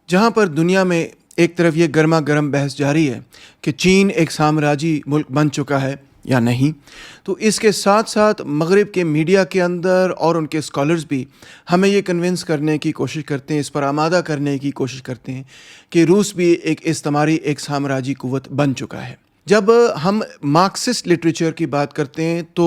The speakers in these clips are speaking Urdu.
جہاں پر دنیا میں ایک طرف یہ گرما گرم بحث جاری ہے کہ چین ایک سامراجی ملک بن چکا ہے یا نہیں، تو اس کے ساتھ ساتھ مغرب کے میڈیا کے اندر اور ان کے اسکالرز بھی ہمیں یہ کنونس کرنے کی کوشش کرتے ہیں، اس پر آمادہ کرنے کی کوشش کرتے ہیں کہ روس بھی ایک استعماری ایک سامراجی قوت بن چکا ہے۔ جب ہم مارکسسٹ لٹریچر کی بات کرتے ہیں تو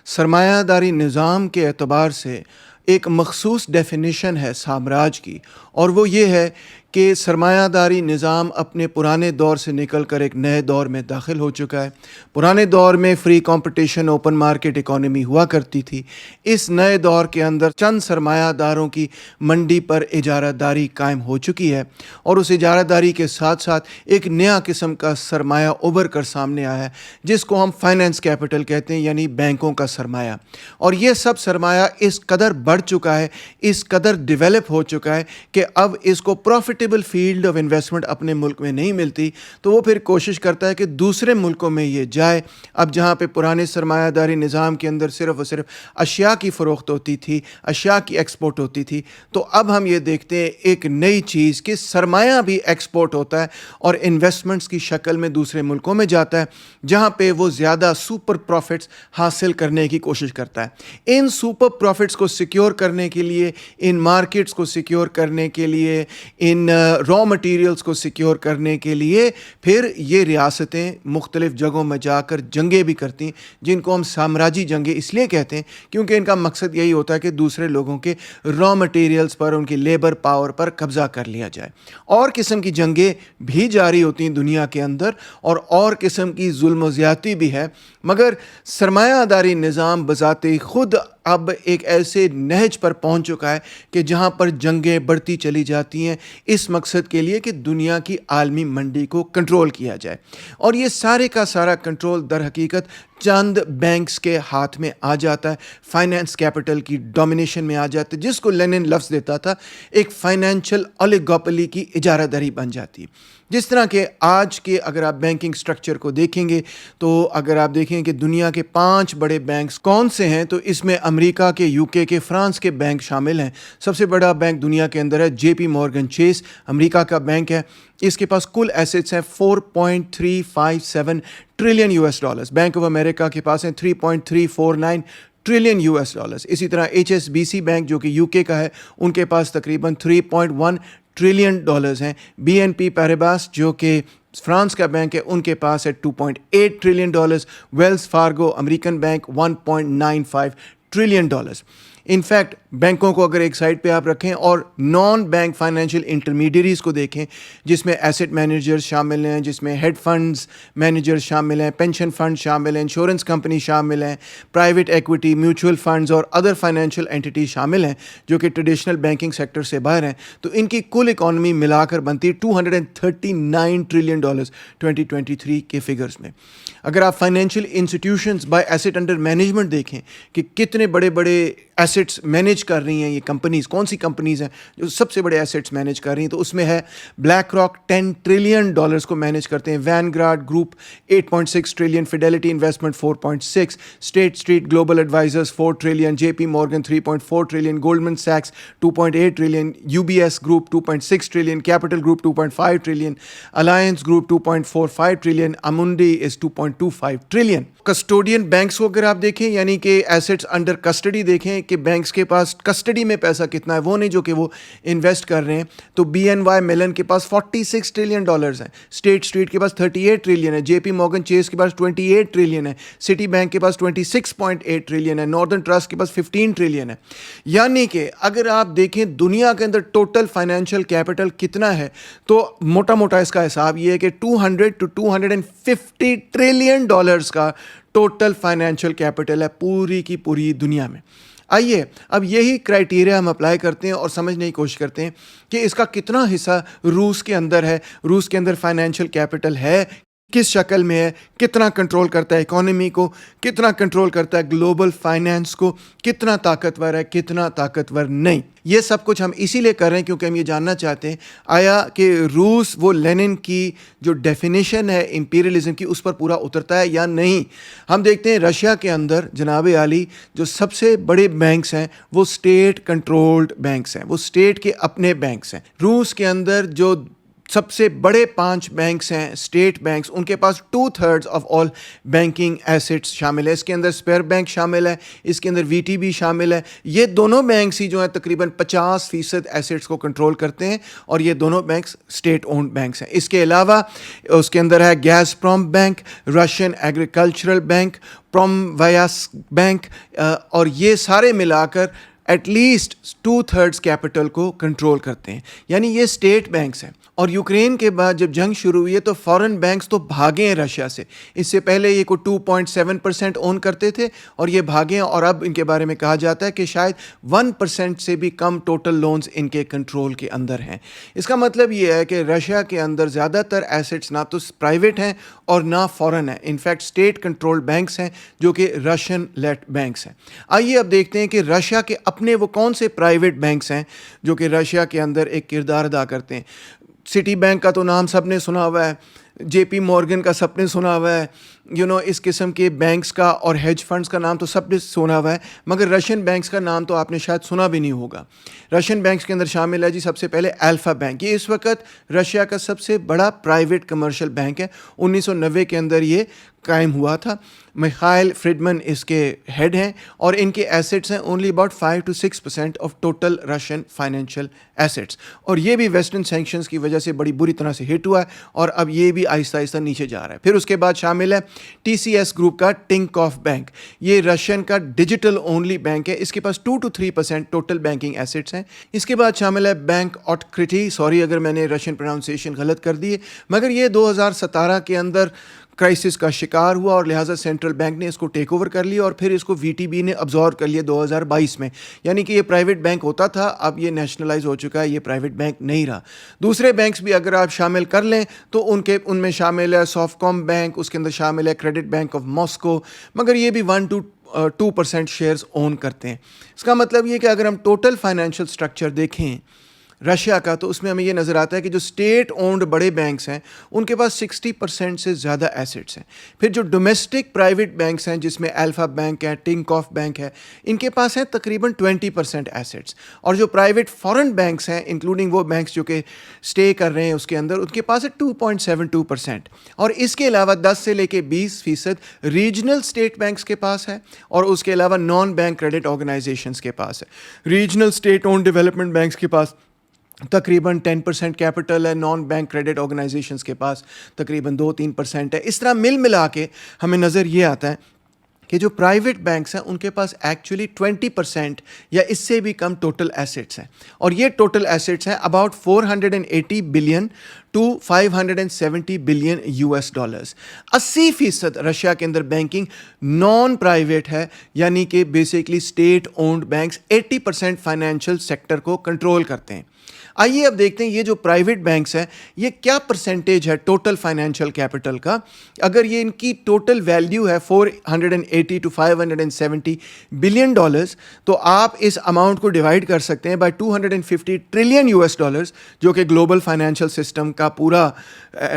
سرمایہ داری نظام کے اعتبار سے ایک مخصوص ڈیفینیشن ہے سامراج کی، اور وہ یہ ہے کہ سرمایہ داری نظام اپنے پرانے دور سے نکل کر ایک نئے دور میں داخل ہو چکا ہے۔ پرانے دور میں free competition, open market economy ہوا کرتی تھی۔ اس نئے دور کے اندر چند سرمایہ داروں کی منڈی پر اجارہ داری قائم ہو چکی ہے، اور اس اجارہ داری کے ساتھ ساتھ ایک نیا قسم کا سرمایہ ابھر کر سامنے آیا ہے جس کو ہم فائنینس کیپٹل کہتے ہیں، یعنی بینکوں کا سرمایہ۔ اور یہ سب سرمایہ اس قدر بڑھ چکا ہے، اس قدر ڈیولپ ہو چکا ہے کہ اب اس کو پروفیٹیبل فیلڈ آف انویسٹمنٹ اپنے ملک میں نہیں ملتی، تو وہ پھر کوشش کرتا ہے کہ دوسرے ملکوں میں یہ جائے۔ اب جہاں پہ پرانے سرمایہ داری نظام کے اندر صرف اور صرف اشیاء کی فروخت ہوتی تھی، اشیاء کی ایکسپورٹ ہوتی تھی، تو اب ہم یہ دیکھتے ہیں ایک نئی چیز کہ سرمایہ بھی ایکسپورٹ ہوتا ہے اور انویسٹمنٹس کی شکل میں دوسرے ملکوں میں جاتا ہے، جہاں پہ وہ زیادہ سپر پروفٹس حاصل کرنے کی کوشش کرتا ہے۔ ان سپر پروفٹس کو سیکیور کرنے کے لیے، ان مارکیٹس کو سیکیور کرنے کے لیے، ان را مٹیریلز کو سیکیور کرنے کے لیے پھر یہ ریاستیں مختلف جگہوں میں جا کر جنگیں بھی کرتی ہیں، جن کو ہم سامراجی جنگیں اس لیے کہتے ہیں کیونکہ ان کا مقصد یہی ہوتا ہے کہ دوسرے لوگوں کے را مٹیریلز پر، ان کی لیبر پاور پر قبضہ کر لیا جائے۔ اور قسم کی جنگیں بھی جاری ہوتی ہیں دنیا کے اندر، اور قسم کی ظلم و زیادتی بھی ہے، مگر سرمایہ داری نظام بذات خود اب ایک ایسے نہج پر پہنچ چکا ہے کہ جہاں پر جنگیں بڑھتی چلی جاتی ہیں اس مقصد کے لیے کہ دنیا کی عالمی منڈی کو کنٹرول کیا جائے، اور یہ سارے کا سارا کنٹرول در حقیقت چند بینکس کے ہاتھ میں آ جاتا ہے، فائنینس کیپٹل کی ڈومینیشن میں آ جاتا ہے، جس کو لینن لفظ دیتا تھا ایک فائنینشل اولیگوپولی کی اجارہ داری بن جاتی ہے۔ جس طرح کہ آج کے اگر آپ بینکنگ سٹرکچر کو دیکھیں گے تو اگر آپ دیکھیں کہ دنیا کے 5 بڑے بینکس کون سے ہیں تو اس میں امریکہ کے، UK کے، فرانس کے بینک شامل ہیں۔ سب سے بڑا بینک دنیا کے اندر ہے JP مورگن چیس، امریکہ کا بینک ہے۔ اس کے پاس کل ایسٹس ہیں 4.357 trillion US dollars. Bank of America کے پاس ہیں 3.349 ٹریلین US ڈالرز۔ اسی طرح HSBC بینک جو کہ UK کا ہے، ان کے پاس تقریباً 3.1 ٹریلین ڈالرز ہیں۔ BNP پیرباس جو کہ فرانس کا بینک ہے، ان کے پاس ہے 2.8 trillion dollars. Wells Fargo American bank 1.95 trillion dollars. In fact بینکوں کو اگر ایک سائڈ پہ آپ رکھیں اور نان بینک فائنینشیل انٹرمیڈیریز کو دیکھیں، جس میں ایسٹ مینیجرز شامل ہیں، جس میں ہیڈ فنڈز مینیجرز شامل ہیں، پینشن فنڈ شامل ہیں، انشورنس کمپنی شامل ہیں، پرائیویٹ ایکویٹی، میوچول فنڈز اور ادر فائنینشیل اینٹیٹیز شامل ہیں جو کہ ٹریڈیشنل بینکنگ سیکٹر سے باہر ہیں، تو ان کی کل اکانومی ملا کر بنتی ہے 239 ٹریلین ڈالرز 2023 کے فگرز میں۔ اگر آپ financial institutions by asset under management دیکھیں کہ کتنے بڑے بڑے ایسٹس مینیج کر رہی ہیں یہ کمپنیز، کون سی کمپنیز ہیں جو سب سے بڑے ایسٹس مینیج کر رہی ہیں، تو اس میں ہے بلیک راک 10 ٹریلین ڈالرز کو مینیج کرتے ہیں، Vanguard group 8.6 trillion, Fidelity investment 4.6، State Street Global Advisors 4 trillion, JP Morgan 3.4 trillion, Goldman سیکس 2.8 trillion, UBS group 2.6 trillion, Capital group 2.5 trillion, Allianz group 2.45 trillion, Amundi is 2.25 trillion. Custodian banks کو اگر آپ دیکھیں، یعنی کہ ایسٹس انڈر کسٹڈی دیکھیں کہ بینکس کے پاس کسٹڈی میں پیسہ کتنا ہے، وہ نہیں جو کہ وہ انویسٹ کر رہے ہیں، تو BNY میلن کے پاس 46 ٹریلین ڈالرز ہیں، اسٹیٹ اسٹریٹ کے پاس 38 ٹریلین ہے، JP مورگن چیس کے پاس 28 ٹریلین ہے، سٹی بینک کے پاس 26.8 ٹریلین ہے، ناردرن ٹرسٹ کے پاس 15 ٹریلین ہے۔ یعنی کہ اگر آپ دیکھیں دنیا کے اندر ٹوٹل فائنینشیل کیپٹل کتنا ہے تو موٹا موٹا اس کا حساب یہ ہے کہ 200 to 250 ٹریلین ڈالرز کا ٹوٹل فائنینشیل کیپٹل ہے پوری کی پوری دنیا میں۔ آئیے اب یہی کرائیٹیریا ہم اپلائی کرتے ہیں اور سمجھنے کی کوشش کرتے ہیں کہ اس کا کتنا حصہ روس کے اندر ہے، روس کے اندر فائنینشیل کیپٹل ہے کس شکل میں ہے, کتنا کنٹرول کرتا ہے اکانومی کو, کتنا کنٹرول کرتا ہے گلوبل فائنینس کو, کتنا طاقتور ہے, کتنا طاقتور نہیں. یہ سب کچھ ہم اسی لیے کر رہے ہیں کیونکہ ہم یہ جاننا چاہتے ہیں آیا کہ روس وہ لینن کی جو ڈیفینیشن ہے امپیریلزم کی اس پر پورا اترتا ہے یا نہیں. ہم دیکھتے ہیں رشیا کے اندر جناب عالی جو سب سے بڑے بینکس ہیں وہ اسٹیٹ کنٹرولڈ بینکس ہیں, وہ اسٹیٹ کے اپنے بینکس ہیں. روس کے اندر جو سب سے بڑے 5 بینکس ہیں اسٹیٹ بینکس, ان کے پاس 2/3 آف آل بینکنگ ایسٹس شامل ہے. اس کے اندر اسپیئر بینک شامل ہے, اس کے اندر وی ٹی بی شامل ہے. یہ دونوں بینکس ہی جو ہیں تقریباً 50% ایسٹس کو کنٹرول کرتے ہیں اور یہ دونوں بینکس اسٹیٹ اونڈ بینکس ہیں. اس کے علاوہ اس کے اندر ہے Gazprom bank, Russian agricultural bank, Promsvyaz bank, اور یہ سارے ملا کر ایٹ لیسٹ 2/3 کیپٹل کو کنٹرول کرتے ہیں. یعنی یہ اسٹیٹ بینکس ہیں. اور یوکرین کے بعد جب جنگ شروع ہوئی ہے تو فارن بینکس تو بھاگے ہیں رشیا سے. اس سے پہلے یہ کو 2.7% اون کرتے تھے اور یہ بھاگے ہیں, اور اب ان کے بارے میں کہا جاتا ہے کہ شاید 1% سے بھی کم ٹوٹل لونز ان کے کنٹرول کے اندر ہیں. اس کا مطلب یہ ہے کہ رشیا کے اندر زیادہ تر ایسٹس نہ تو پرائیویٹ ہیں اور نہ فورن ہیں, انفیکٹ اسٹیٹ کنٹرول بینکس ہیں جو کہ رشین لیڈ بینکس ہیں. آئیے اب دیکھتے ہیں کہ رشیا کے اپنے وہ کون سے پرائیویٹ بینکس ہیں جو کہ رشیا کے اندر ایک کردار ادا کرتے ہیں. سٹی بینک کا تو نام سب نے سنا ہوا ہے, جے پی مورگن کا سب نے سنا ہوا ہے, اس قسم کے بینکس کا اور ہیج فنڈز کا نام تو سب نے سنا ہوا ہے, مگر رشین بینکس کا نام تو آپ نے شاید سنا بھی نہیں ہوگا. رشین بینکس کے اندر شامل ہے جی سب سے پہلے الفا بینک. یہ اس وقت رشیا کا سب سے بڑا پرائیویٹ کمرشل بینک ہے. 1990 کے اندر یہ قائم ہوا تھا. میخائل فریڈمن اس کے ہیڈ ہیں اور ان کے ایسٹس ہیں only about 5 to 6% of total Russian financial assets, اور یہ بھی ویسٹرن سینکشنز کی وجہ سے بڑی بری طرح سے ہٹ ہوا ہے اور اب یہ بھی آہستہ آہستہ نیچے جا رہا ہے. پھر اس کے بعد شامل ہے ٹی سی ایس گروپ کا ٹنکوف بینک. یہ رشین کا ڈیجیٹل اونلی بینک ہے, اس کے پاس 2 to 3% ٹوٹل بینکنگ ایسٹس ہیں. اس کے بعد شامل ہے بینک اوٹکریٹی, سوری اگر میں نے رشین پروننسیشن غلط کر دی ہے, مگر یہ 2017 کے اندر کرائسس کا شکار ہوا اور لہٰذا سینٹرل بینک نے اس کو ٹیک اوور کر لیا اور پھر اس کو وی ٹی بی نے ابزارو کر لیا 2022 میں. یعنی کہ یہ پرائیویٹ بینک ہوتا تھا, اب یہ نیشنلائز ہو چکا ہے, یہ پرائیویٹ بینک نہیں رہا. دوسرے بینکس بھی اگر آپ شامل کر لیں تو ان میں شامل ہے سافٹ کام بینک, اس کے اندر شامل ہے کریڈٹ بینک آف ماسکو, مگر یہ بھی 1 to 2% شیئرز اون کرتے ہیں. اس کا مطلب یہ کہ اگر ہم ٹوٹل فائنینشیل اسٹرکچر دیکھیں رشیا کا تو اس میں ہمیں یہ نظر آتا ہے کہ جو اسٹیٹ اونڈ بڑے بینکس ہیں ان کے پاس 60% سے زیادہ ایسٹس ہیں. پھر جو ڈومیسٹک پرائیویٹ بینکس ہیں جس میں الفا بینک ہے, ٹنکوف بینک ہے, ان کے پاس ہیں تقریباً 20% ایسٹس, اور جو پرائیویٹ فارن بینکس ہیں انکلوڈنگ وہ بینکس جو کہ اسٹے کر رہے ہیں اس کے اندر, ان کے پاس ہے 2.72%. اور اس کے علاوہ 10 سے لے کے 20% ریجنل اسٹیٹ بینکس کے پاس ہے, اور اس کے علاوہ نان بینک کریڈٹ آرگنائزیشنس کے پاس ہے. Regional state owned development banks کے پاس تقریباً 10% کیپٹل ہے, نان بینک کریڈٹ آرگنائزیشنس کے پاس تقریباً 2-3% ہے. اس طرح ملا کے ہمیں نظر یہ آتا ہے کہ جو پرائیویٹ بینکس ہیں ان کے پاس ایکچولی 20% یا اس سے بھی کم ٹوٹل ایسٹس ہیں, اور یہ ٹوٹل ایسٹس ہیں about 480 billion to 570 billion $. 80% Russia کے اندر بینکنگ نان پرائیویٹ ہے, یعنی کہ basically state owned banks 80% financial sector کو کنٹرول کرتے ہیں. آئیے اب دیکھتے ہیں یہ جو پرائیویٹ بینکس ہیں یہ کیا پرسنٹیج ہے ٹوٹل فائنینشیل کیپٹل کا. اگر یہ ان کی ٹوٹل ویلیو ہے 480 to 570 بلین $, تو آپ اس اماؤنٹ کو ڈیوائڈ کر سکتے ہیں بائی 250 ٹریلین $, جو کہ گلوبل فائنینشیل سسٹم کا پورا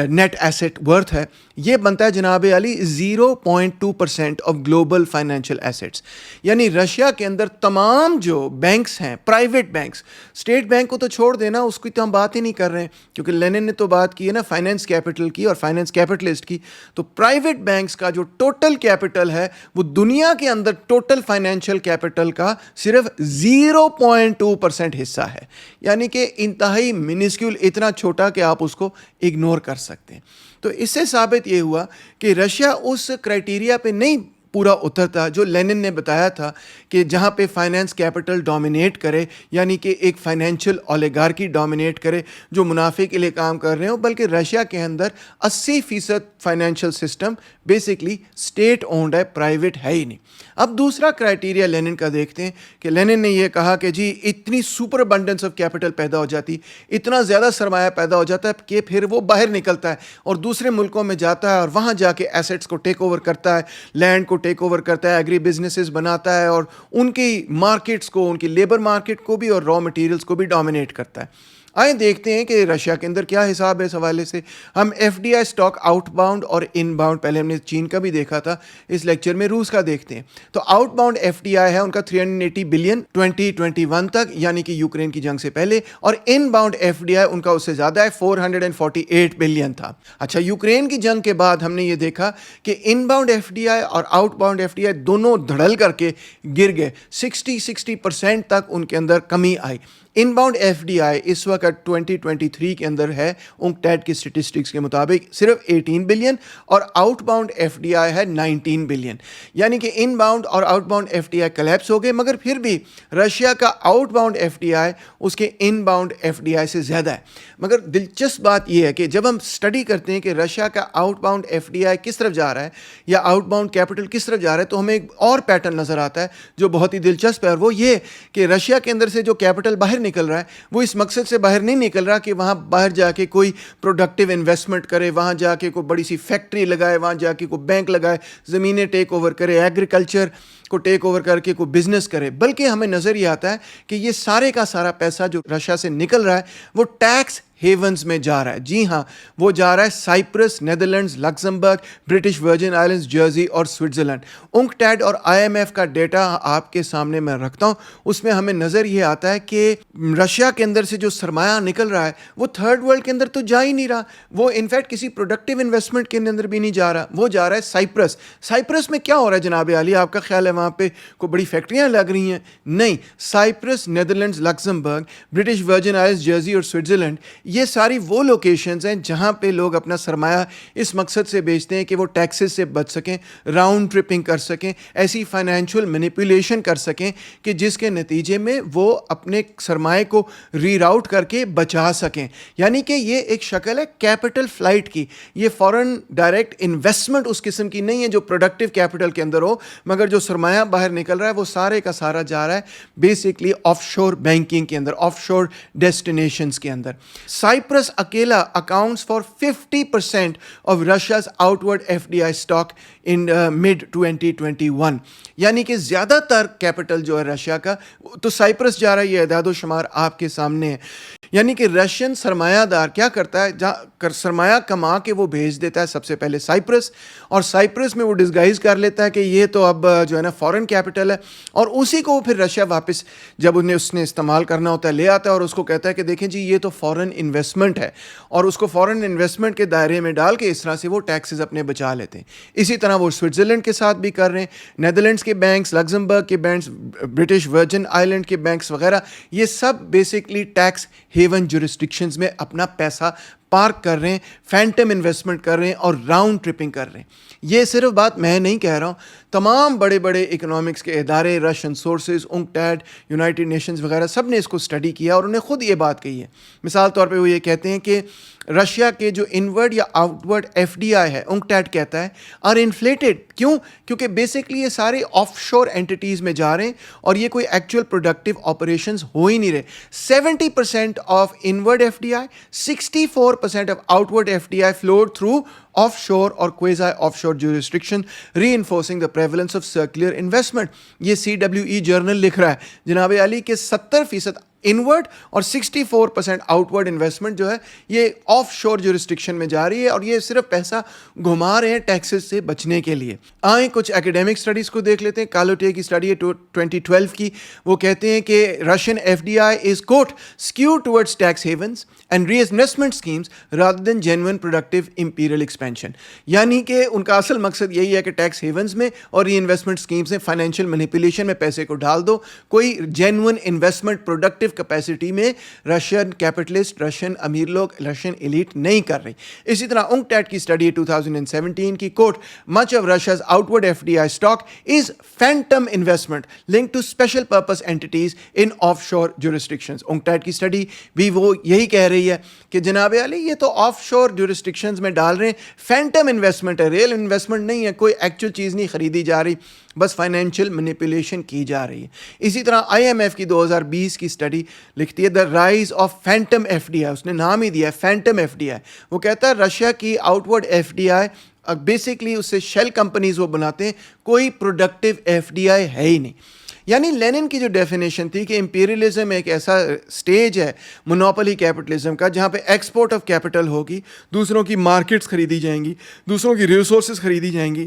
نیٹ ایسٹ ورتھ ہے. یہ بنتا ہے جناب علی 0.2% آف گلوبل فائنینشیل ایسٹس. یعنی رشیا کے اندر تمام جو بینکس ہیں پرائیویٹ بینکس, اسٹیٹ بینک کو تو چھوڑ دینا, اس کی تو ہم بات ہی نہیں کر رہے ہیں کیونکہ لینن نے تو بات کی ہے نا فائنینس کیپٹل کی اور فائنینس کیپٹلسٹ کی. تو پرائیویٹ بینکس کا جو ٹوٹل کیپٹل ہے وہ دنیا کے اندر ٹوٹل فائنینشیل کیپٹل کا صرف 0.2% حصہ ہے. یعنی کہ انتہائی منسکیول, اتنا چھوٹا کہ آپ اس کو اگنور کر سکتے ہیں. تو اس سے ثابت یہ ہوا کہ رشیا اس کرائٹیریا پہ نہیں پورا اترتا. جو لینن نے بتایا تھا کہ جہاں پہ فائنینس کیپٹل ڈومینیٹ کرے, یعنی کہ ایک فائنینشیل اولیگارکی ڈومینیٹ کرے جو منافع کے لیے کام کر رہے ہوں, بلکہ رشیا کے اندر 80% financial system basically state owned ہے, پرائیویٹ ہے ہی نہیں. اب دوسرا کرائٹیریا لینن کا دیکھتے ہیں کہ لینن نے یہ کہا کہ جی اتنی سپر ابنڈنس آف کیپٹل پیدا ہو جاتی, اتنا زیادہ سرمایہ پیدا ہو جاتا ہے کہ پھر وہ باہر نکلتا ہے اور دوسرے ملکوں میں جاتا ہے اور وہاں جا کے ایسٹس کو ٹیک اوور کرتا ہے, لینڈ کو ٹیک اوور کرتا ہے, ایگری بزنسز بناتا ہے اور ان کی مارکیٹس کو, ان کی لیبر مارکیٹ کو بھی اور را مٹیریلز کو بھی ڈومینیٹ کرتا ہے. آئیں دیکھتے ہیں کہ رشیا کے اندر کیا حساب ہے اس حوالے سے. ہم F D I stock outbound اور ان باؤنڈ, پہلے ہم نے چین کا بھی دیکھا تھا, اس لیکچر میں روس کا دیکھتے ہیں. تو outbound F D I ہے ان کا 380 بلین 2021 تک, یعنی کہ یوکرین کی جنگ سے پہلے, اور ان باؤنڈ ایف ڈی آئی ان کا اس سے زیادہ ہے, 448 بلین تھا. اچھا, یوکرین کی جنگ کے بعد ہم نے یہ دیکھا کہ inbound F D I اور outbound F D I دونوں دھڑل کر کے گر گئے, 60% تک ان کے اندر کمی آئی. ان باؤنڈ ایف ڈی آئی اس وقت 2023 کے اندر ہے اونکٹیڈ کی سٹیٹسٹکس کے مطابق صرف 18 بلین, اور outbound F D I ہے 19 بلین. یعنی کہ ان باؤنڈ اور outbound F D I collapse ہو گئے, مگر پھر بھی رشیا کا outbound F D I اس کے inbound F D I سے زیادہ ہے. مگر دلچسپ بات یہ ہے کہ جب ہم اسٹڈی کرتے ہیں کہ رشیا کا outbound F D I کس طرف جا رہا ہے یا آؤٹ باؤنڈ کیپٹل کس طرف جا رہا ہے, تو ہمیں ایک اور پیٹرن نظر آتا ہے جو بہت ہی دلچسپ ہے, اور وہ یہ کہ رشیا کے اندر سے جو کیپٹل باہر نکل رہا ہے وہ اس مقصد سے باہر نہیں نکل رہا کہ وہاں باہر جا کے کوئی پروڈکٹیو انویسٹمنٹ کرے, وہاں جا کے کوئی بڑی سی فیکٹری لگائے, وہاں جا کے کوئی بینک لگائے, زمینیں ٹیک اوور کرے, ایگریکلچر کو ٹیک اوور کر کے کوئی بزنس کرے. بلکہ ہمیں نظر یہ آتا ہے کہ یہ سارے کا سارا پیسہ جو رشیا سے نکل رہا ہے وہ ٹیکس ہیونز میں جا رہا ہے. جی ہاں, وہ جا رہا ہے Cyprus, Netherlands, Luxembourg, British Virgin Islands, Jersey اور سوئٹزرلینڈ. اونکٹیڈ اور آئی ایم ایف کا ڈیٹا آپ کے سامنے میں رکھتا ہوں, اس میں ہمیں نظر یہ آتا ہے کہ رشیا کے اندر سے جو سرمایہ نکل رہا ہے وہ تھرڈ ورلڈ کے اندر تو جا ہی نہیں رہا, وہ انفیکٹ کسی پروڈکٹیو انویسٹمنٹ کے اندر بھی نہیں جا رہا, وہ جا رہا ہے سائپرس. سائپرس میں کیا ہو رہا ہے جناب عالی, آپ کا خیال ہے وہاں پہ کوئی بڑی فیکٹریاں لگ رہی ہیں؟ نہیں, Cyprus, Netherlands, Luxembourg, British Virgin Islands, Jersey اور سوئٹزرلینڈ, یہ ساری وہ لوکیشنز ہیں جہاں پہ لوگ اپنا سرمایہ اس مقصد سے بیچتے ہیں کہ وہ ٹیکسز سے بچ سکیں, راؤنڈ ٹرپنگ کر سکیں, ایسی فائنینشیل مینیپولیشن کر سکیں کہ جس کے نتیجے میں وہ اپنے سرمایہ کو ری راؤٹ کر کے بچا سکیں. یعنی کہ یہ ایک شکل ہے کیپٹل فلائٹ کی. یہ فورن ڈائریکٹ انویسٹمنٹ اس قسم کی نہیں ہے جو پروڈکٹیو کیپٹل کے اندر ہو, مگر جو سرمایہ باہر نکل رہا ہے وہ سارے کا سارا جا رہا ہے بیسکلی آف شور بینکنگ کے اندر, آف شور ڈیسٹینیشنز کے اندر. سائپرس اکیلا accounts for 50% of Russia's outward F D I stock in mid 2021. یعنی کہ زیادہ تر کیپٹل جو ہے رشیا کا تو سائپرس جا رہا ہے. یہ اعداد و شمار آپ کے سامنے ہے. یعنی کہ رشین سرمایہ دار کیا کرتا ہے, سرمایہ کما کے وہ بھیج دیتا ہے سب سے پہلے سائپرس, اور سائپرس میں وہ ڈسگائز کر لیتا ہے کہ یہ تو اب جو ہے نا فورن کیپٹل ہے, اور اسی کو وہ پھر رشیا واپس جب اس نے استعمال کرنا ہوتا ہے لے آتا ہے اور اس کو کہتا ہے کہ دیکھیں جی یہ تو فورن انویسٹمنٹ ہے, اور اس کو فورن انویسٹمنٹ کے دائرے میں ڈال کے اس طرح سے وہ ٹیکسز اپنے بچا لیتے ہیں. اسی طرح وہ سوئٹزرلینڈ کے ساتھ بھی کر رہے ہیں, نیدرلینڈس کے بینکس, لکسمبرگ کے بینکس, برٹش ورجن آئلینڈ کے بینکس وغیرہ, یہ سب بیسکلی ٹیکس ہیون جورسڈکشنز میں اپنا پیسہ پارک کر رہے ہیں, فینٹم انویسٹمنٹ کر رہے ہیں اور راؤنڈ ٹرپنگ کر رہے ہیں. یہ صرف بات میں نہیں کہہ رہا ہوں, تمام بڑے بڑے اکنامکس کے ادارے, رشین سورسز, اونکٹیڈ, یونائٹڈ نیشنز وغیرہ سب نے اس کو اسٹڈی کیا اور انہوں نے خود یہ بات کہی ہے. مثال طور پہ وہ یہ کہتے ہیں کہ رشیا کے جو انورڈ یا outward F D I ہے, اونکٹیڈ کہتا ہے, آر انفلیٹڈ. کیوں؟ کیونکہ بیسکلی یہ سارے آف شور اینٹیز میں جا رہے ہیں اور یہ کوئی ایکچوئل پروڈکٹیو آپریشنز ہو ہی نہیں رہے. 70% of inward F D I, 64% of outward F D I flowed through offshore or quasi offshore jurisdiction, reinforcing the prevalence of circular investment. یہ CWE جرنل لکھ رہا ہے جناب علی کہ 70% انورڈ اور 64% آؤٹ ورڈ انویسٹمنٹ جو ہے یہ آف شور جورسڈکشن میں جا رہی ہے, اور یہ صرف پیسہ گھما رہے ہیں ٹیکسز سے بچنے کے لیے. آئیں کچھ ایکیڈیمک اسٹڈیز کو دیکھ لیتے ہیں. کالوٹے کی اسٹڈی ہے 2012 کی, وہ کہتے ہیں کہ Russian F D I is quite skewed towards tax havens and reinvestment schemes rather than genuine productive imperial expansion. یعنی کہ ان کا اصل مقصد یہی ہے کہ ٹیکس ہیونز میں اور ری انویسٹمنٹ اسکیمز میں فائنینشیل مینیپولیشن میں پیسے کو ڈال دو, کوئی جینوئن انویسٹمنٹ پروڈکٹیو کیپیسٹی میں رشین کیپٹلسٹ، رشین امیر لوگ، رشین ایلیٹ نہیں کر رہی. اسی طرح UNCTAD کی اسٹڈی 2017 کی quote much of Russia's outward FDI stock is phantom investment link to special purpose entities in offshore jurisdictions. UNCTAD کی اسٹڈی بھی وہ یہی کہہ رہی ہے کہ جناب علی یہ تو آف شور جورسڈکشنز میں ڈال رہے ہیں, فینٹم انویسٹمنٹ ہے, ریئل انویسٹمنٹ نہیں ہے, کوئی ایکچوئل چیز نہیں خریدی جا رہی, بس فائنینشیل مینیپولیشن کی جا رہی ہے. اسی طرح IMF کی 2020 کی اسٹڈی لکھتی ہے the rise of phantom FDI, اس نے نام ہی دیا ہے فینٹم FDI. وہ کہتا ہے رشیا کی آؤٹ ورڈ FDI بیسکلی اس سے شیل کمپنیز وہ بناتے ہیں, کوئی پروڈکٹیو FDI ہے ہی نہیں. یعنی لینن کی جو ڈیفینیشن تھی کہ امپیریلزم ایک ایسا سٹیج ہے مونوپولی کیپٹلزم کا جہاں پہ ایکسپورٹ آف کیپٹل ہوگی, دوسروں کی مارکیٹس خریدی جائیں گی, دوسروں کی ریسورسز خریدی جائیں گی,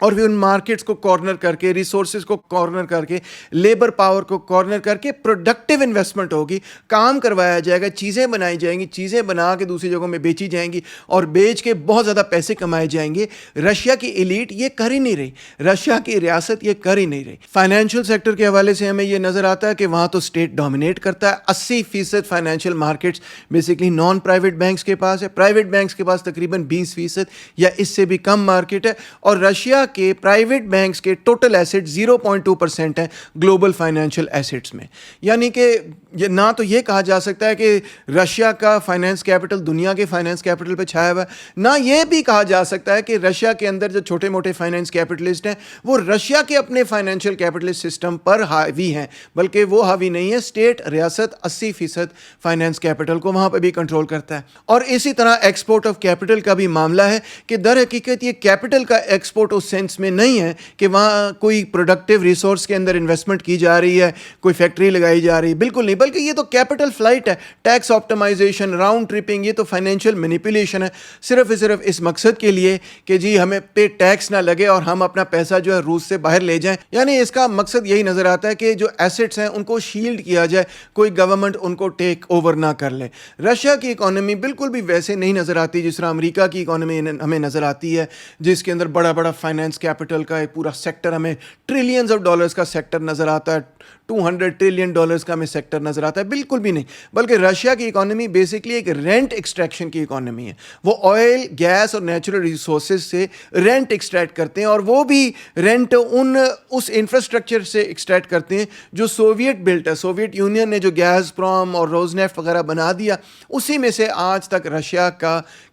اور پھر ان مارکیٹس کو کارنر کر کے, ریسورسز کو کارنر کر کے, لیبر پاور کو کارنر کر کے پروڈکٹیو انویسٹمنٹ ہوگی, کام کروایا جائے گا, چیزیں بنائی جائیں گی, چیزیں بنا کے دوسری جگہوں میں بیچی جائیں گی اور بیچ کے بہت زیادہ پیسے کمائے جائیں گے. رشیا کی ایلیٹ یہ کر ہی نہیں رہی, رشیا کی ریاست یہ کر ہی نہیں رہی. فائنینشیل سیکٹر کے حوالے سے ہمیں یہ نظر آتا ہے کہ وہاں تو اسٹیٹ ڈومینیٹ کرتا ہے, 80% financial markets basically naan private banks کے پاس ہے, پرائیویٹ بینکس کے پاس تقریباً 20% یا اس سے بھی کم مارکیٹ ہے, اور رشیا کے پرائیویٹ بینکس کے ٹوٹل ایسٹ 0.2% ہیں گلوبل فائنینشیل ایسٹس میں. یعنی کہ نہ تو یہ کہا جا سکتا ہے کہ رشیا کا فائنینس کیپٹل دنیا کے فائنینس کیپٹل پہ چھایا ہوا ہے, نہ یہ بھی کہا جا سکتا ہے کہ رشیا کے اندر جو چھوٹے موٹے فائنینس کیپٹلسٹ ہیں وہ رشیا کے اپنے فائنینشیل کیپٹلسٹ سسٹم پر حاوی ہیں, بلکہ وہ حاوی نہیں ہے, اسٹیٹ ریاست 80% فائنینس کیپٹل کو وہاں پہ بھی کنٹرول کرتا ہے. اور اسی طرح ایکسپورٹ آف کیپٹل کا بھی معاملہ ہے کہ در حقیقت یہ کیپٹل کا ایکسپورٹ اس سینس میں نہیں ہے کہ وہاں کوئی پروڈکٹیو ریسورس کے اندر انویسٹمنٹ کی جا رہی ہے, کوئی فیکٹری لگائی جا رہی ہے, بالکل نہیں, بلکہ یہ تو کیپٹل فلائٹ ہے, ٹیکس آپٹمائزیشن, راؤنڈ ٹرپنگ, یہ تو فائنینشیل مینیپولیشن ہے, صرف اس مقصد کے لیے کہ جی ہمیں پہ ٹیکس نہ لگے اور ہم اپنا پیسہ جو ہے روس سے باہر لے جائیں. یعنی اس کا مقصد یہی نظر آتا ہے کہ جو ایسٹس ہیں ان کو شیلڈ کیا جائے, کوئی گورنمنٹ ان کو ٹیک اوور نہ کر لے. رشیا کی اکانومی بالکل بھی ویسے نہیں نظر آتی جس طرح امریکہ کی اکانومی ہمیں نظر آتی ہے, جس کے اندر بڑا بڑا فائنینس کیپٹل کا ایک پورا سیکٹر, ہمیں ٹریلینز آف ڈالرز کا سیکٹر نظر آتا ہے, $200 ٹریلین کا ہمیں سیکٹر نظر آتا ہے. بالکل بھی نہیں, بلکہ رشیا کی اکانومی بیسکلی ایک رینٹ ایکسٹریکشن کی اکانومی ہے. وہ آئل, گیس اور نیچرل ریسورسز سے رینٹ ایکسٹریکٹ کرتے ہیں, اور وہ بھی رینٹ اس انفراسٹرکچر سے ایکسٹریکٹ کرتے ہیں جو سوویٹ بلٹ ہے. سوویٹ یونین نے جو گیس پروم اور روز نیفٹ وغیرہ بنا دیا, اسی میں سے آج تک رشیا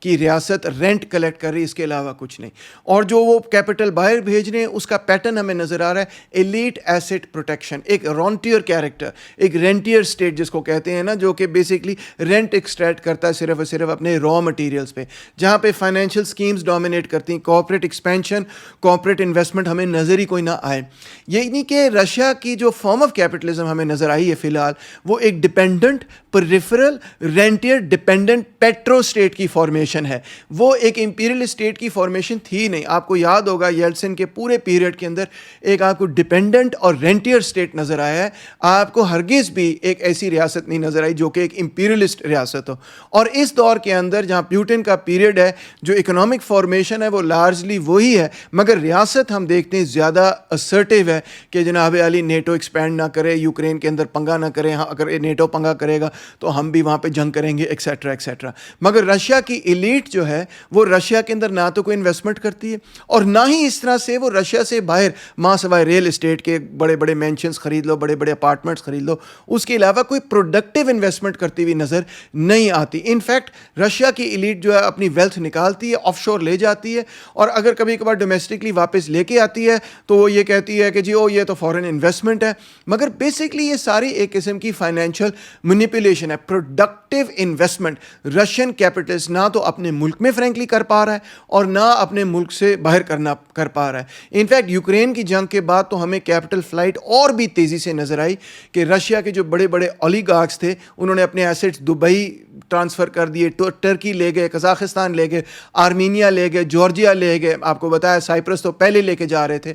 کی ریاست رینٹ کلیکٹ کر رہی, اس کے علاوہ کچھ نہیں. اور جو وہ کیپٹل باہر بھیج رہے ہیں اس کا پیٹرن ہمیں نظر آ رہا ہے, ایلیٹ ایسٹ پروٹیکشن, ایک رونٹیئر کیریکٹر, ایک رینٹیئر اسٹیٹ جس کو کہتے ہیں نا, جو کہ بیسکلی رینٹ ایکسٹریکٹ کرتا ہے صرف اور صرف اپنے را مٹیریلز پہ, جہاں پہ فائنینشیل اسکیمز ڈومینیٹ کرتی ہیں. کارپوریٹ ایکسپینشن, کارپوریٹ انویسٹمنٹ ہمیں نظر ہی کوئی نہ آئے. یعنی کہ رشیا کی جو فارم آف کیپٹلزم ہمیں نظر آئی ہے فی الحال, وہ ایک dependent peripheral rentier dependent petro state کی فارمیشن ہے. وہ ایک امپیریل اسٹیٹ کی فارمیشن تھی نہیں. آپ کو یاد ہوگا یلسن کے پورے پیریڈ کے اندر ایک آپ کو ڈپینڈنٹ اور رینٹیئر اسٹیٹ نظر آیا ہے, آپ کو ہرگز بھی ایک ایسی ریاست نہیں نظر آئی جو کہ ایک امپیریلسٹ ریاست ہو. اور اس دور کے اندر جہاں پیوٹن کا پیریڈ ہے, جو اکنامک فارمیشن ہے وہ لارجلی وہی ہے, مگر ریاست ہم دیکھتے ہیں زیادہ اسرٹیو ہے کہ جناب علی نیٹو ایکسپینڈ نہ کرے, یوکرین کے اندر پنگا نہ کرے, ہاں اگر نیٹو پنگا کرے گا تو ہم بھی وہاں پہ جنگ کریں گے, ایکسیٹرا ایکسیٹرا. مگر رشیا کی ایلیٹ جو ہے وہ رشیا کے اندر نہ تو کوئی انویسٹمنٹ کرتی ہے, اور نہ ہی اس طرح سے وہ رشیا سے باہر ماں سوائے ریئل اسٹیٹ کے بڑے بڑے مینشنز خرید لو, بڑے بڑے اپارٹمنٹس خرید لو, اس کے علاوہ کوئی پروڈکٹیو انویسٹمنٹ کرتی ہوئی نظر نہیں آتی. ان فیکٹ رشیا کی ایلیٹ جو ہے اپنی ویلتھ نکالتی ہے, آف شور لے جاتی ہے, اور اگر کبھی کبھار ڈومیسٹکلی واپس لے کے آتی ہے تو وہ یہ کہتی ہے کہ جی یہ تو فارن انویسٹمنٹ ہے, مگر بیسکلی یہ ساری ایک قسم کی فائنینشیل مینیپولیشن ہے. پروڈکٹیو انویسٹمنٹ رشین کیپٹلسٹ نہ تو اپنے ملک میں فرینکلی کر پا رہا ہے اور نہ اپنے ملک سے باہر کر پا رہا ہے. انفیکٹ یوکرین کی جنگ کے بعد تو ہمیں کیپٹل فلائٹ اور بھی تیزی سے نظر آئی کہ رشیا کے جو بڑے بڑے اولیگارکس تھے انہوں نے اپنے ایسٹس دبئی ٹرانسفر کر دیے, ٹرکی لے گئے, قزاقستان لے گئے, آرمینیا لے گئے, جارجیا لے گئے, آپ کو بتایا سائپرس تو پہلے لے کے جا رہے تھے.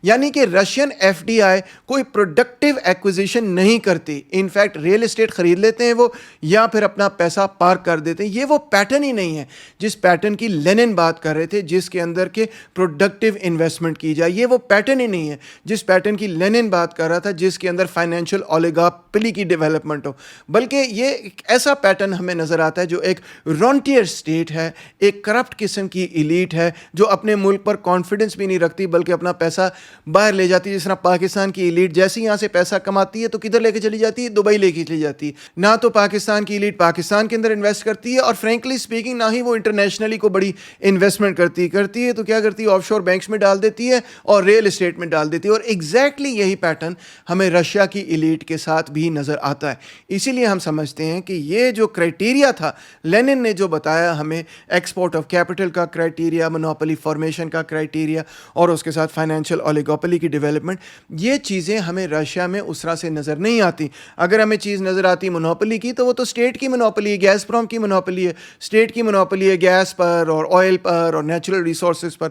یعنی کہ رشین ایف ڈی آئی کوئی پروڈکٹیو ایکوزیشن نہیں کرتی. ان فیکٹ ریئل اسٹیٹ خرید لیتے ہیں وہ, یا پھر اپنا پیسہ پارک کر دیتے ہیں. یہ وہ پیٹرن ہی نہیں ہے جس پیٹرن کی لینن بات کر رہے تھے, جس کے اندر کہ پروڈکٹیو انویسٹمنٹ کی جائے. یہ وہ پیٹرن ہی نہیں ہے جس پیٹرن کی لینن بات کر رہا تھا, جس کے اندر فائنینشیل اولیگارپی کی ڈیولپمنٹ ہو. بلکہ یہ ایک ایسا پیٹرن ہمیں نظر آتا ہے جو ایک رونٹیئر اسٹیٹ ہے, ایک کرپٹ قسم کی ایلیٹ ہے جو اپنے ملک پر کانفیڈنس بھی نہیں رکھتی بلکہ اپنا پیسہ باہر لے جاتی ہے. جس طرح پاکستان کی ایلیٹ جیسے یہاں سے پیسہ کماتی ہے تو کدھر لے کے چلی جاتی ہے؟ دبئی لے کے چلی جاتی ہے. نہ تو پاکستان کی ایلیٹ پاکستان کے اندر انویسٹ کرتی ہے, اور فرینکلی اسپیکنگ نہ ہی وہ انٹرنیشنلی کو بڑی انویسٹمنٹ کرتی ہے. تو کیا کرتی ہے؟ آف شور بینکس میں ڈال دیتی ہے اور ریئل اسٹیٹ میں ڈال دیتی ہے. اور ایگزیکٹلی یہی پیٹرن ہمیں رشیا کی ایلیٹ کے ساتھ بھی نظر آتا ہے. اسی لیے ہم سمجھتے ہیں کہ یہ جو کرائٹیریا تھا لینن نے جو بتایا ہمیں, ایکسپورٹ آف کیپٹل کا کرائٹیریا, مونوپولی فارمیشن کا کرائٹیریا, اور اس کے ساتھ فائنینشیل اولیگوپولی کی ڈیولپمنٹ, یہ چیزیں ہمیں رشیا میں اس طرح سے نظر نہیں آتی. اگر ہمیں چیز نظر آتی مونوپولی کی تو وہ تو اسٹیٹ کی مونوپولی ہے, گیس پروم کی مونوپولی ہے, اسٹیٹ کی مونوپولی ہے گیس پر اور آئل پر اور نیچرل ریسورسز پر.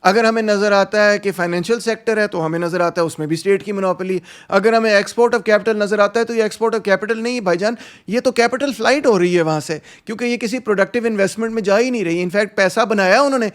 اگر ہمیں نظر آتا ہے کہ فائنینشیل سیکٹر ہے تو ہمیں نظر آتا ہے اس میں بھی اسٹیٹ کی مونوپولی. اگر ہمیں ایکسپورٹ آف کیپٹل نظر آتا ہے تو یہ ایکسپورٹ آف کیپٹل نہیں ہے بھائی جان, یہ تو کیپٹل فلائٹ ہو رہی ہے وہاں سے, کیونکہ یہ کسی پروڈکٹیو انویسٹمنٹ میں جا ہی نہیں رہی. انفیکٹ پیسہ بنایا انہوں نے,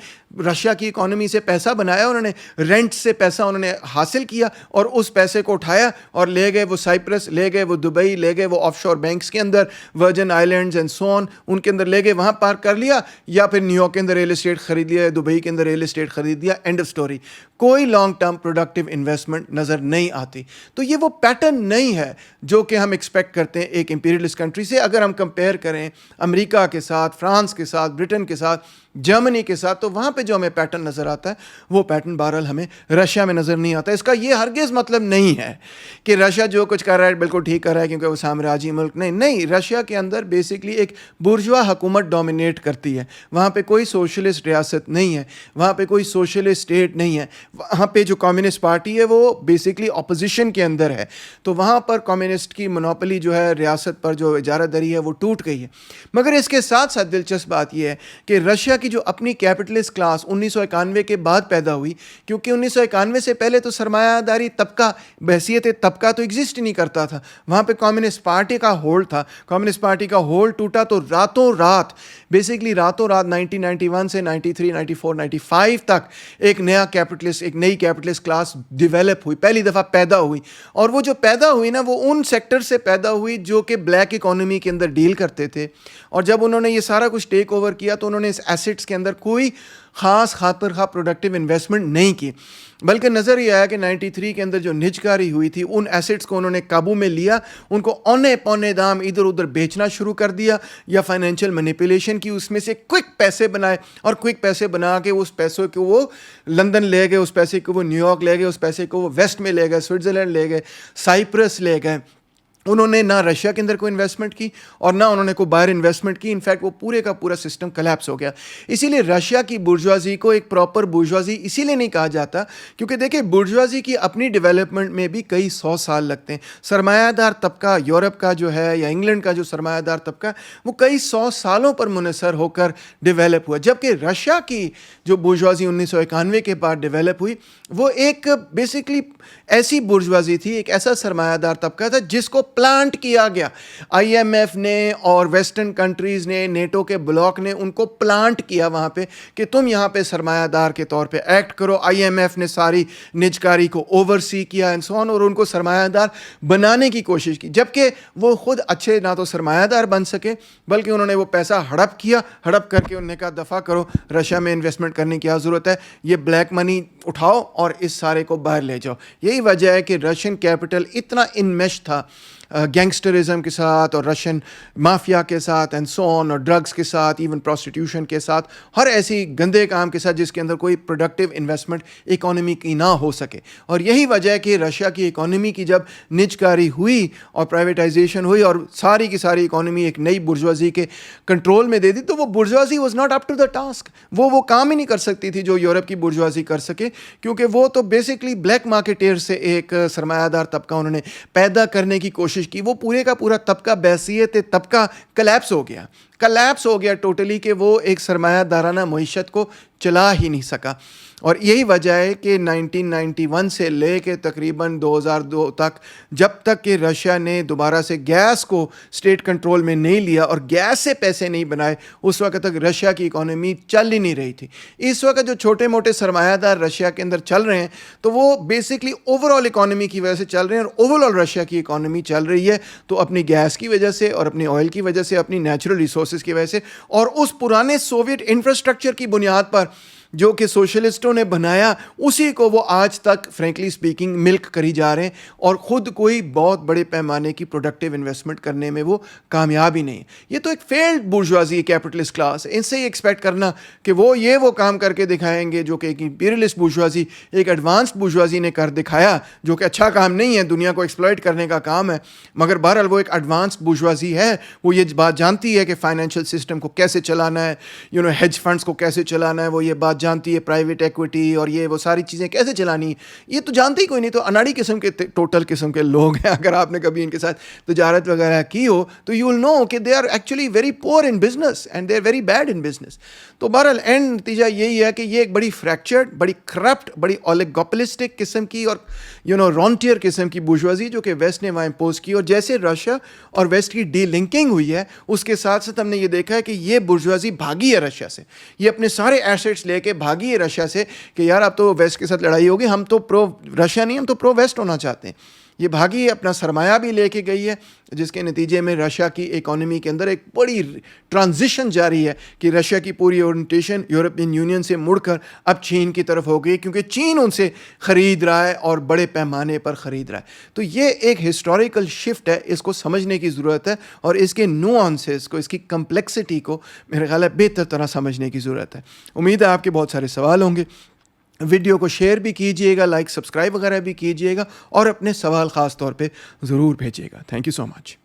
رشیا کی اکانومی سے پیسہ بنایا انہوں نے, رینٹ سے پیسہ انہوں نے حاصل کیا اور اس پیسے کو اٹھایا اور لے گئے وہ سائپرس, لے گئے وہ دبئی, لے گئے وہ آف شور بینکس کے اندر, ورجن آئیلینڈز اینڈ سو آن, ان کے اندر لے گئے, وہاں پارک کر لیا, یا پھر نیو یارک کے اندر ریئل اسٹیٹ خرید لیا, دبئی کے اندر ریئل اسٹیٹ خرید لیا, اینڈ آف اسٹوری. کوئی لانگ ٹرم پروڈکٹیو انویسٹمنٹ نظر نہیں آتی. تو یہ وہ پیٹرن نہیں ہے جو کہ ہم ایکسپیکٹ کرتے ہیں ایک امپیریلسٹ کنٹری سے. اگر ہم کمپیئر کریں امریکہ کے ساتھ, فرانس کے ساتھ, برٹن کے ساتھ, جرمنی کے ساتھ, تو وہاں پہ جو ہمیں پیٹرن نظر آتا ہے وہ پیٹرن بہرحال ہمیں رشیا میں نظر نہیں آتا. اس کا یہ ہرگز مطلب نہیں ہے کہ رشیا جو کچھ کر رہا ہے بالکل ٹھیک کر رہا ہے کیونکہ وہ سامراجی ملک نہیں. رشیا کے اندر بیسکلی ایک بورژوا حکومت ڈومینیٹ کرتی ہے. وہاں پہ کوئی سوشلسٹ ریاست نہیں ہے, وہاں پہ کوئی سوشلسٹ اسٹیٹ نہیں ہے. وہاں پہ جو کمیونسٹ پارٹی ہے وہ بیسکلی اپوزیشن کے اندر ہے. تو وہاں پر کمیونسٹ کی مونوپولی جو ہے, ریاست پر جو اجارہ داری ہے وہ ٹوٹ گئی ہے. مگر اس کے ساتھ ساتھ دلچسپ بات یہ ہے کہ رشیا کی جو اپنی کیپٹلسٹ کلاس 1991 کے بعد پیدا ہوئی, کیونکہ 1991 سے پہلے تو سرمایہ داری طبقہ بحیثیت طبقہ تو ایگزسٹ نہیں کرتا تھا. وہاں پہ کمیونسٹ پارٹی کا ہولڈ تھا. کمیونسٹ پارٹی کا ہولڈ ٹوٹا تو راتوں رات 1991 سے 93, 94, 95 تک ایک نئی کیپٹلسٹ کلاس ڈیولپ ہوئی, پہلی دفعہ پیدا ہوئی. اور وہ جو پیدا ہوئی نا, وہ ان سیکٹر سے پیدا ہوئی جو کہ بلیک اکانومی کے اندر ڈیل کرتے تھے. اور جب انہوں نے یہ سارا کچھ ٹیک اوور کیا تو انہوں نے اس ایسٹس کے اندر کوئی خاص خاطر خواہ پروڈکٹیو انویسٹمنٹ نہیں کی, بلکہ نظر یہ آیا کہ 93 کے اندر جو نجکاری ہوئی تھی ان ایسٹس کو انہوں نے قابو میں لیا, ان کو اونے پونے دام ادھر ادھر بیچنا شروع کر دیا یا فائنینشیل مینیپولیشن کی, اس میں سے کوئک پیسے بنائے اور کوئک پیسے بنا کے اس پیسوں کو وہ لندن لے گئے, اس پیسے کو وہ نیو یارک لے گئے, اس پیسے کو وہ ویسٹ میں لے گئے, سوئٹزرلینڈ لے گئے, سائپرس لے گئے. انہوں نے نہ رشیا کے اندر کوئی انویسٹمنٹ کی اور نہ انہوں نے کوئی باہر انویسٹمنٹ کی. انفیکٹ وہ پورے کا پورا سسٹم کلیپس ہو گیا. اسی لیے رشیا کی بورژوازی کو ایک پراپر بورژوازی اسی لیے نہیں کہا جاتا کیونکہ دیکھیں بورژوازی کی اپنی ڈیولپمنٹ میں بھی کئی 100 سال لگتے ہیں. سرمایہ دار طبقہ یورپ کا جو ہے یا انگلینڈ کا جو سرمایہ دار طبقہ وہ کئی 100 سالوں پر منحصر ہو کر ڈیولپ ہوا, جبکہ رشیا کی جو بورژوازی 1991 کے بعد ڈیولپ ہوئی وہ ایک بیسکلی ایسی بورژوازی تھی, ایک ایسا سرمایہ دار طبقہ تھا جس کو پلانٹ کیا گیا. آئی ایم ایف نے اور ویسٹرن کنٹریز نے, نیٹو کے بلاک نے ان کو پلانٹ کیا وہاں پہ کہ تم یہاں پہ سرمایہ دار کے طور پہ ایکٹ کرو. آئی ایم ایف نے ساری نجکاری کو اوور سی کیا اینڈ سو آن, اور ان کو سرمایہ دار بنانے کی کوشش کی, جبکہ وہ خود اچھے نہ تو سرمایہ دار بن سکے بلکہ انہوں نے وہ پیسہ ہڑپ کیا. ہڑپ کر کے انہوں نے کہا دفع کرو, رشیا میں انویسٹمنٹ کرنے کی کیا ضرورت ہے, یہ بلیک منی اٹھاؤ اور اس سارے کو باہر لے جاؤ. یہی وجہ ہے کہ رشین کیپٹل اتنا انمیش تھا گینگسٹرزم کے ساتھ اور رشین مافیا کے ساتھ اینڈ سو آن, اور ڈرگس کے ساتھ, ایون پروسٹیٹیوشن کے ساتھ, ہر ایسی گندے کام کے ساتھ جس کے اندر کوئی پروڈکٹیو انویسٹمنٹ اکانومی کی نہ ہو سکے. اور یہی وجہ ہے کہ رشیا کی اکانومی کی جب نجکاری ہوئی اور پرائیویٹائزیشن ہوئی اور ساری کی ساری اکانومی ایک نئی برجوازی کے کنٹرول میں دے دی, تو وہ bourgeoisie was not up to the task. وہ کام ہی نہیں کر سکتی تھی جو یورپ کی برجوازی کر سکے, کیونکہ وہ تو بیسکلی بلیک مارکیٹر سے ایک سرمایہ دار طبقہ انہوں نے پیدا کرنے کی کوشش کی. وہ پورے کا پورا طبقہ بحیثیت طبقہ کلیپس ہو گیا ٹوٹلی, کہ وہ ایک سرمایہ دارانہ معیشت کو چلا ہی نہیں سکا. اور یہی وجہ ہے کہ 1991 سے لے کے تقریباً 2002 تک, جب تک کہ رشیا نے دوبارہ سے گیس کو اسٹیٹ کنٹرول میں نہیں لیا اور گیس سے پیسے نہیں بنائے, اس وقت تک رشیا کی اکانومی چل ہی نہیں رہی تھی. اس وقت جو چھوٹے موٹے سرمایہ دار رشیا کے اندر چل رہے ہیں تو وہ بیسکلی اوور آل اکانومی کی وجہ سے چل رہے ہیں, اور اوور آل رشیا کی اکانومی چل رہی ہے تو اپنی گیس کی وجہ سے, اور اپنی آئل کی وجہ سے, اپنی نیچرل ریسورسز کی وجہ سے, اور اس پرانے سوویٹ انفراسٹرکچر کی بنیاد پر جو کہ سوشلسٹوں نے بنایا, اسی کو وہ آج تک فرینکلی اسپیکنگ ملک کری جا رہے ہیں, اور خود کوئی بہت بڑے پیمانے کی پروڈکٹیو انویسٹمنٹ کرنے میں وہ کامیاب ہی نہیں. یہ تو ایک فیلڈ بورژوازی کیپٹلسٹ کلاس ہے. ان سے ہی ایکسپیکٹ کرنا کہ وہ کام کر کے دکھائیں گے جو کہ ایک امپیریلسٹ بورژوازی, ایک ایڈوانسڈ بورژوازی نے کر دکھایا, جو کہ اچھا کام نہیں ہے, دنیا کو ایکسپلائٹ کرنے کا کام ہے, مگر بہرحال وہ ایک ایڈوانسڈ بورژوازی ہے. وہ یہ بات جانتی ہے کہ فائنینشیل سسٹم کو کیسے چلانا ہے, ہیج فنڈس کو کیسے چلانا ہے, وہ یہ بات جانتی ہے پرائیویٹ ایکویٹی اور یہ وہ ساری چیزیں کیسے چلانی ہے. یہ تو جانتے ہی کوئی نہیں. تو اناڑی قسم کے ٹوٹل قسم کے لوگ ہیں. اگر آپ نے کبھی ان کے ساتھ تجارت وغیرہ کی ہو تو یو ول نو کہ they are actually very poor in business and they are very bad in business. تو بہرحال اینڈ نتیجہ یہی ہے کہ یہ ایک بڑی فریکچرڈ, بڑی کرپٹ, بڑی اولیگوپلسٹک قسم کی اور رونٹیئر قسم کی بورژوازی جو کہ ویسٹ نے وہاں امپوز کی. اور جیسے رشیا اور ویسٹ کی ڈی لنکنگ ہوئی ہے, اس کے ساتھ ساتھ ہم نے یہ دیکھا ہے کہ یہ بورژوازی بھاگی ہے رشیا سے. یہ اپنے سارے ایسیٹس لے کے بھاگی ہے رشیا سے کہ یار اب تو ویسٹ کے ساتھ لڑائی ہوگی, ہم تو پرو رشیا نہیں, ہم تو پرو ویسٹ ہونا چاہتے ہیں. یہ بھاگی ہے, اپنا سرمایہ بھی لے کے گئی ہے, جس کے نتیجے میں رشیا کی اکانومی کے اندر ایک بڑی ٹرانزیشن جاری ہے کہ رشیا کی پوری اورینٹیشن یورپین یونین سے مڑ کر اب چین کی طرف ہو گئی, کیونکہ چین ان سے خرید رہا ہے اور بڑے پیمانے پر خرید رہا ہے. تو یہ ایک ہسٹوریکل شفٹ ہے, اس کو سمجھنے کی ضرورت ہے, اور اس کے نوانسز کو, اس کی کمپلیکسٹی کو میرے خیال ہے بہتر طرح سمجھنے کی ضرورت ہے. امید ہے آپ کے بہت سارے سوال ہوں گے. ویڈیو کو شیئر بھی کیجئے گا, لائک سبسکرائب وغیرہ بھی کیجئے گا, اور اپنے سوال خاص طور پہ ضرور بھیجیے گا. Thank you so much.